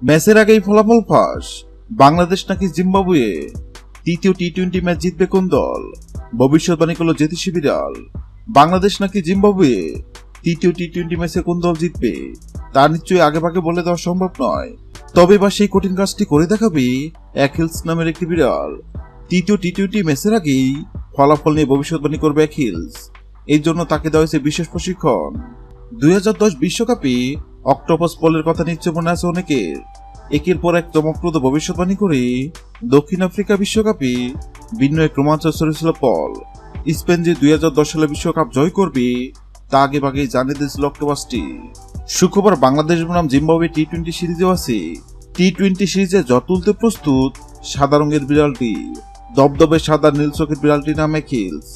ম্যাচের আগেই ফলাফল ফাঁস, বাংলাদেশ নাকি জিম্বাবুয়ে, তৃতীয় টি-20 ম্যাচ জিতবে কোন দল? ভবিষ্যৎবাণী করল জ্যোতিষী বিড়াল। বাংলাদেশ নাকি জিম্বাবুয়ে, তৃতীয় টি-20 ম্যাচে কোন দল জিতবে তা নিশ্চয়ই আগেভাগে বলে দেওয়া সম্ভব নয়। তবে এবার সেই কঠিন কাজটি করে দেখাবে অ্যাকিলস নামের একটি বিড়াল। তৃতীয় টি-20 ম্যাচের আগেই ফলাফল নিয়ে ভবিষ্যৎবাণী করবে অ্যাকিলস। এই জন্য তাকে দেওয়া হয়েছে বিশেষ প্রশিক্ষণ। 2010 বিশ্বকাপে অক্টোপাস পলের কথা নিশ্চয় মনে আছে অনেকের। একের পর এক চমকপ্রদ ভবিষ্যৎবাণী করে দক্ষিণ আফ্রিকা বিশ্বকাপে ভিন্ন এক রোমাঞ্চ ছড়িয়েছিল পল। স্পেন যে 2010 সালে বিশ্বকাপ জয় করবে তা আগে ভাগে জানিয়ে দিয়েছিল অক্টোপাসটি। শুক্রবার বাংলাদেশ বনাম জিম্বাবুয়ে টি-20 সিরিজেও আছে। টি-20 সিরিজে জ্বর তুলতে প্রস্তুত সাদা রঙের বিড়ালটি। দবদবে সাদা নীল চোখের বিড়ালটির নাম অ্যাকিলস।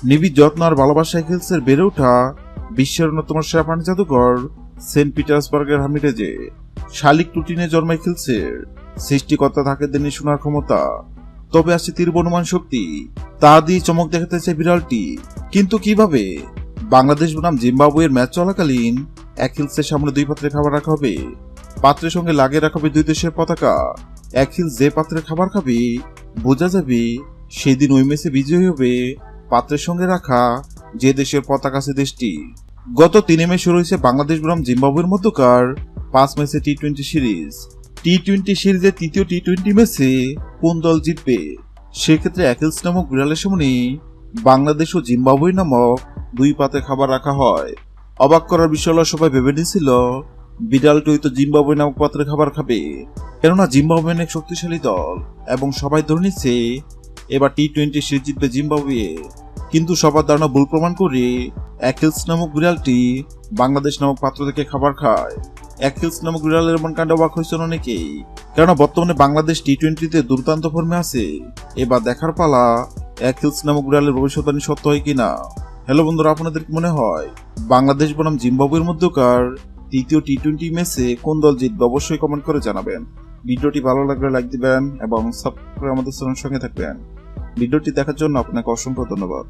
নিবিড় যত্ন আর ভালোবাসা অ্যাকিলসের বেড়ে ওঠা বিশ্বের অন্যতম সেরা প্রাণী জাদুঘর সেন্ট পিটার্সবার্গের হামিটেজে। শালিক টুটিনে জন্ম অ্যাকিলসের। সৃষ্টিকর্তা তাকে দেননি শোনার ক্ষমতা, তবে আছে তীব্র অনুমান শক্তি। তা দিয়ে চমক দেখাতে চায় বিড়ালটি, কিন্তু কিভাবে? বাংলাদেশ বনাম জিম্বাবুয়ের ম্যাচ চলাকালীন অ্যাকিলসের সামনে 2 পাত্রে খাবার রাখা হবে। পাত্রের সঙ্গে লাগিয়ে রাখা হবে 2 দেশের পতাকা। অ্যাকিলস যে পাত্রে খাবার খাবে বোঝা যাবে সেদিন ওই ম্যাচে বিজয়ী হবে পাত্রের সঙ্গে রাখা যে দেশের পতাকা আছে দেশটি। গত 3 মে শুরু হয়েছে বাংলাদেশ বনাম জিম্বাবুয়ের মধ্যকার 5 ম্যাচের টি-20 সিরিজ। টি-20 সিরিজের তৃতীয় টি-20 ম্যাচে কোন দল জিতবে? সেক্ষেত্রে অ্যাকিলস নামক বিড়ালের সামনে বাংলাদেশ ও জিম্বাবুয়ে নামক 2 পাত্রে খাবার রাখা হয়। অবাক করার বিষয় হলো সবাই ভেবে নিয়েছিল বিড়ালটি হয়তো জিম্বাবুয়ে নামক পাত্রে খাবার খাবে, কেননা জিম্বাবুয়ে অনেক শক্তিশালী দল এবং সবাই ধরে নিচ্ছে এবার টি-20 সিরিজ জিতবে জিম্বাবুয়ে। কিন্তু সবার ধারণা ভুল প্রমাণ করে অ্যাকিলস নামক বিড়ালটি বাংলাদেশ নামক পাত্র থেকে খাবার খায়। অ্যাকিলস নামক বিড়ালের এমন কাণ্ডে অবাক হয়েছেন অনেকেই, কেননা বর্তমানে বাংলাদেশ টি-20তে দুর্দান্ত ফর্মে আছে। এবার দেখার পালা অ্যাকিলস নামক বিড়ালের ভবিষ্যৎবাণী সত্য হয় কিনা। হ্যালো বন্ধুরা, আপনাদের কি মনে হয় বাংলাদেশ বনাম জিম্বাবুয়ের মধ্যকার তৃতীয় টি-20 ম্যাচে কোন দল জিতবে? অবশ্যই কমেন্ট করে জানাবেন। ভিডিওটি ভালো লাগলে লাইক দিবেন এবং সাবস্ক্রাইব করে আমাদের চ্যানেলের সঙ্গে থাকবেন। ভিডিওটি দেখার জন্য আপনাকে অসংখ্য ধন্যবাদ।